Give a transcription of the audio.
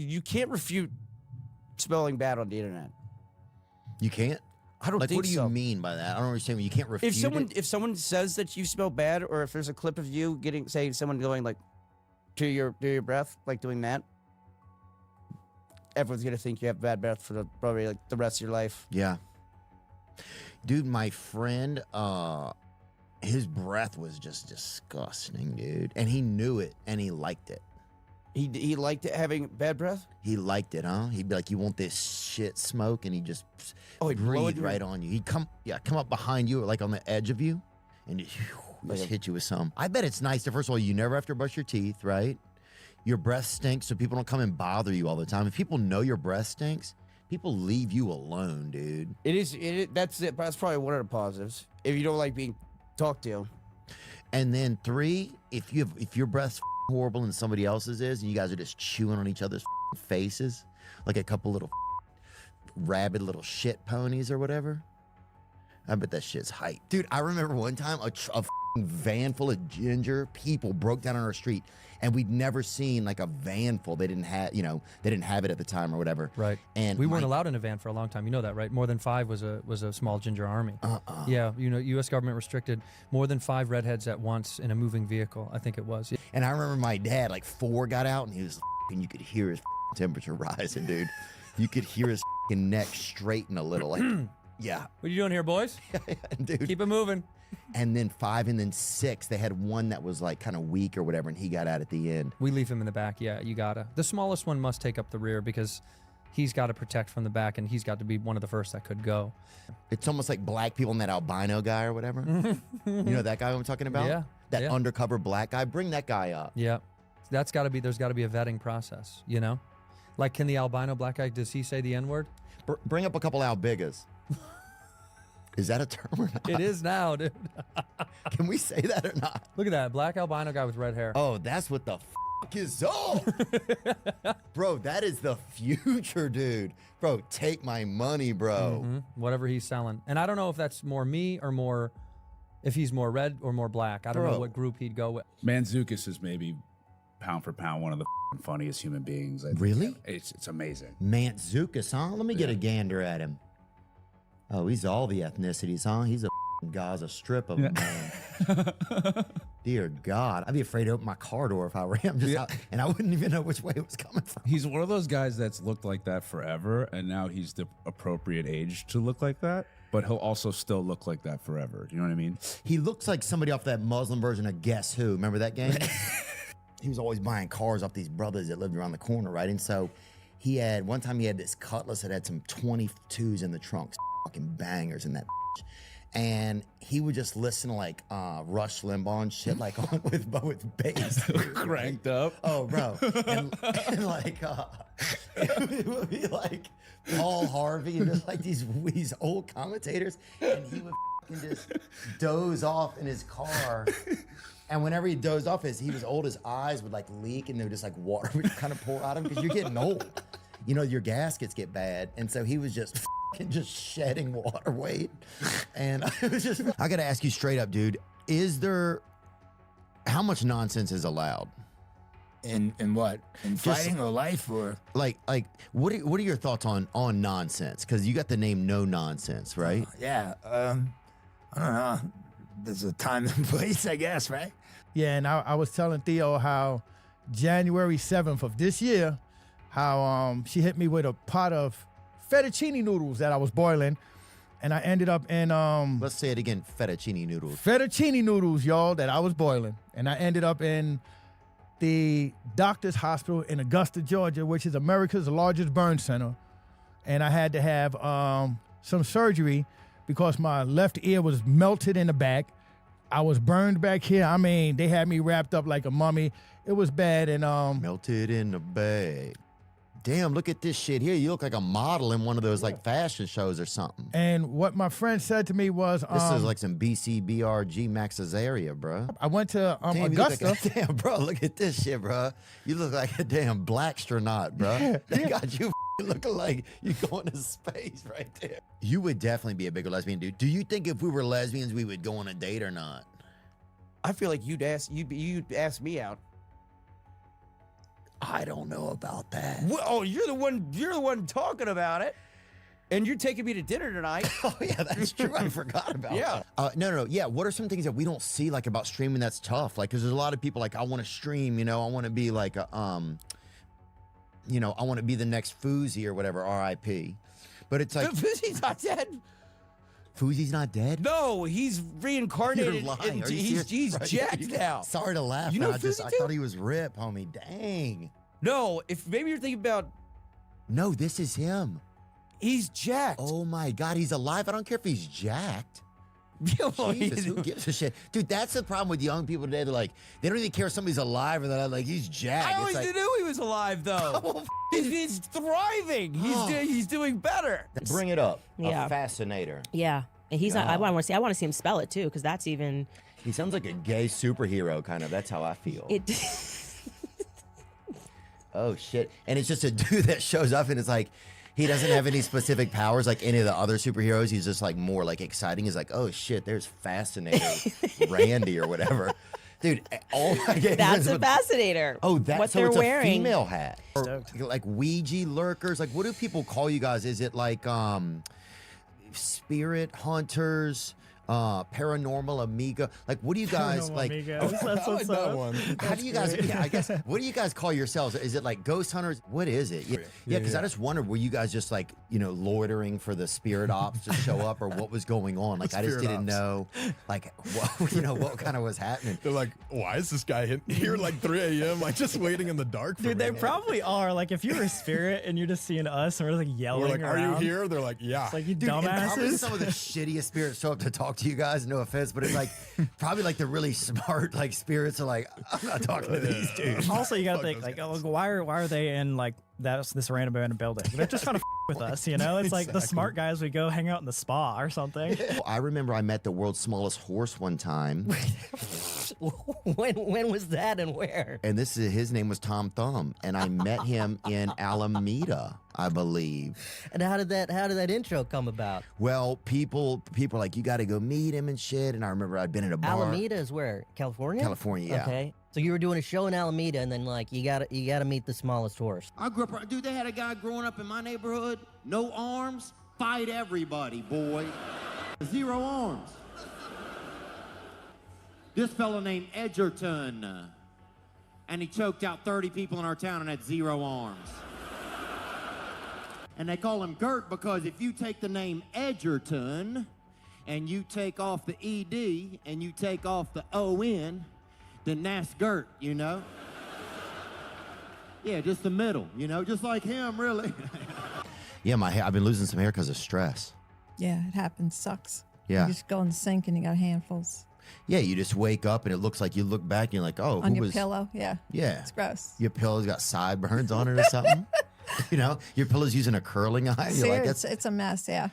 you can't refute smelling bad on the internet. You can't? I don't like, think what do you so. mean by that? I don't understand. You can't refute If someone says that you smell bad, or if there's a clip of you say someone going like to your breath, like doing that, everyone's gonna think you have bad breath for probably like the rest of your life. Yeah. Dude, my friend, his breath was just disgusting, dude. And he knew it, and he liked it. He liked it, having bad breath? He liked it, huh? He'd be like, you want this shit smoke? And he just he'd blow breathe right on you. He'd come up behind you, like on the edge of you, and just hit you with some. I bet it's nice. First of all, you never have to brush your teeth, right? Your breath stinks, so people don't come and bother you all the time. If people know your breath stinks, people leave you alone, dude. That's probably one of the positives. If you don't like being talked to. And then 3, if your breath's horrible and somebody else's is, and you guys are just chewing on each other's faces like a couple little rabid little shit ponies or whatever, I bet that shit's hype. Dude, I remember one time a van full of ginger people broke down on our street, and we'd never seen like a van full. They didn't have it at the time or whatever. Right. And we weren't allowed in a van for a long time. You know that, right? More than 5 was a small ginger army. Yeah, U.S. government restricted more than 5 redheads at once in a moving vehicle. I think it was. And I remember my dad, like 4 got out, and he was, and you could hear his temperature rising, dude. You could hear his neck straighten a little, like. Yeah. What are you doing here, boys? Dude. Keep it moving. And then 5 and then 6, they had one that was like kind of weak or whatever, and he got out at the end. We leave him in the back. Yeah, you gotta. The smallest one must take up the rear because he's got to protect from the back, and he's got to be one of the first that could go. It's almost like black people and that albino guy or whatever. You know that guy I'm talking about? Yeah. That undercover black guy. Bring that guy up. Yeah. There's got to be a vetting process, you know? Like, can the albino black guy, does he say the N-word? Bring up a couple albigas. Is that a term or not? It is now, dude. Can we say that or not? Look at that, black albino guy with red hair. Oh, that's what the fuck is up. Bro, that is the future, dude. Bro, take my money, bro. Whatever he's selling. And I don't know if that's more me or more, if he's more red or more black. I don't know what group he'd go with. Manzukis is maybe pound for pound one of the funniest human beings. I think. Really? It's amazing. Mantzoukas, huh? Let me get a gander at him. Oh, he's all the ethnicities, huh? He's a Gaza Strip of a man. Dear God, I'd be afraid to open my car door if I were him. And I wouldn't even know which way it was coming from. He's one of those guys that's looked like that forever, and now he's the appropriate age to look like that, but he'll also still look like that forever. You know what I mean? He looks like somebody off that Muslim version of Guess Who. Remember that game? He was always buying cars off these brothers that lived around the corner, right? And so one time he had this Cutlass that had some 22s in the trunk, fucking bangers in that. And he would just listen to like Rush Limbaugh and shit, like on with bass, cranked up. Oh, bro, and like it would be like Paul Harvey and just like these old commentators, and he would just doze off in his car. And whenever he dozed off, he was old, his eyes would like leak, and they would just like water would kind of pour out of him because you're getting old. You know, your gaskets get bad, and so he was just shedding water weight. And I gotta ask you straight up, dude, how much nonsense is allowed? In what? In fighting or life or? Like what are your thoughts on nonsense? Because you got the name No Nonsense, right? Yeah. I don't know. There's a time and place, I guess, right? Yeah, and I was telling Theo how January 7th of this year, how she hit me with a pot of fettuccine noodles that I was boiling, and I ended up in let's say it again, fettuccine noodles. Fettuccine noodles, y'all, that I was boiling, and I ended up in the doctor's hospital in Augusta, Georgia, which is America's largest burn center, and I had to have some surgery because my left ear was melted in the back. I was burned back here. I mean, they had me wrapped up like a mummy. It was bad, and melted in the bag. Damn, look at this shit here. You look like a model in one of those like fashion shows or something. And what my friend said to me was, this is like some BCBRG Max Azaria, bro. I went to damn, Augusta. Damn, bro, look at this shit, bro. You look like a damn blackstronaut, bro. They got you looking like you going to space right there. You would definitely be a bigger lesbian, dude. Do you think if we were lesbians, we would go on a date or not? I feel like you'd ask me out. I don't know about that. Well, oh, you're the one talking about it. And you're taking me to dinner tonight. Oh yeah, that's true. I forgot about Yeah. that. No. Yeah. What are some things that we don't see like about streaming that's tough? Like, because there's a lot of people like, I want to stream. You know, I want to be like a, you know, I want to be the next Fousey or whatever. R.I.P. But it's like He's not dead. Fousey's not dead. No, he's reincarnated. You're lying. Are you He's serious? Right. jacked now. Sorry to laugh. You man. know I Fousey too? thought he was Rip, homie. Dang. No, if maybe you're thinking about, No, this is him. he's jacked. Oh my God, he's alive. I don't care if he's jacked. Well, Jesus, who gives a shit? Dude, that's the problem with young people today. They're like, they don't even care if somebody's alive or they're like, he's jacked. I It's always like, knew he was alive, though. Oh, He's thriving. He's doing better. bring it up. Yeah. A fascinator. Yeah. And he's not, I want to see him spell it too, because that's even, He sounds like a gay superhero, kind of. That's how I feel. it, Oh, shit. And it's just a dude that shows up and it's like, he doesn't have any specific powers like any of the other superheroes. He's just like more like exciting. He's like, oh shit, there's Fascinator Randy or whatever. Dude, all I get that's is a with- fascinator. Oh, that's what so they're it's wearing. a female hat. Or Stoked. like Ouija lurkers. Like, what do people call you guys? Is it like spirit hunters, paranormal amiga? Like, what do you guys Paranormal like? amigos, that's I like what's that up. one. How do you guys? Yeah, I guess. What do you guys call yourselves? Is it like ghost hunters? What is it? Yeah, because I just wondered, were you guys just like loitering for the spirit ops to show up, or what was going on? Like I just Spirit didn't ops. know, like what what kind of was happening. They're like, why is this guy here like 3 a.m. like just waiting in the dark for Dude, they me? probably are. Like, if you're a spirit and you're just seeing us and we're like yelling We're like, are you around, here? They're like, yeah. It's like, you Dude, and probably dumbasses. some of the shittiest spirits show up to talk to you guys. No offense, but it's like probably like the really smart like spirits are like, I'm not talking to these dudes. Also, you gotta Fuck think those like, guys. why are they in like this random abandoned building? They're just trying to with us, you know. It's like the smart guys would go hang out in the spa or something. I remember I met the world's smallest horse one time, when was that and where? and his name was Tom Thumb, and I met him in Alameda, I believe. And how did that intro come about? Well, people are like, you got to go meet him and shit. And I remember I'd been in a bar. Alameda is where? California? California, yeah. Okay. So you were doing a show in Alameda, and then like you gotta meet the smallest horse. I grew up, dude, they had a guy growing up in my neighborhood, no arms, fight everybody, boy. 0 arms. This fella named Edgerton, and he choked out 30 people in our town and had 0 arms. And they call him Gert because if you take the name Edgerton and you take off the ED and you take off the ON, then that's Gert, you know? Yeah, just the middle, you know, just like him, really. Yeah, my hair. I've been losing some hair because of stress. Yeah, it happens. Sucks. Yeah. You just go in the sink and you got handfuls Yeah, you just wake up and it looks like you look back and you're like, oh, on who your was? pillow. Yeah, Yeah. it's gross. Your pillow's got sideburns on it or something. Your pillow's using a curling iron. You're like, It's a mess. Yeah.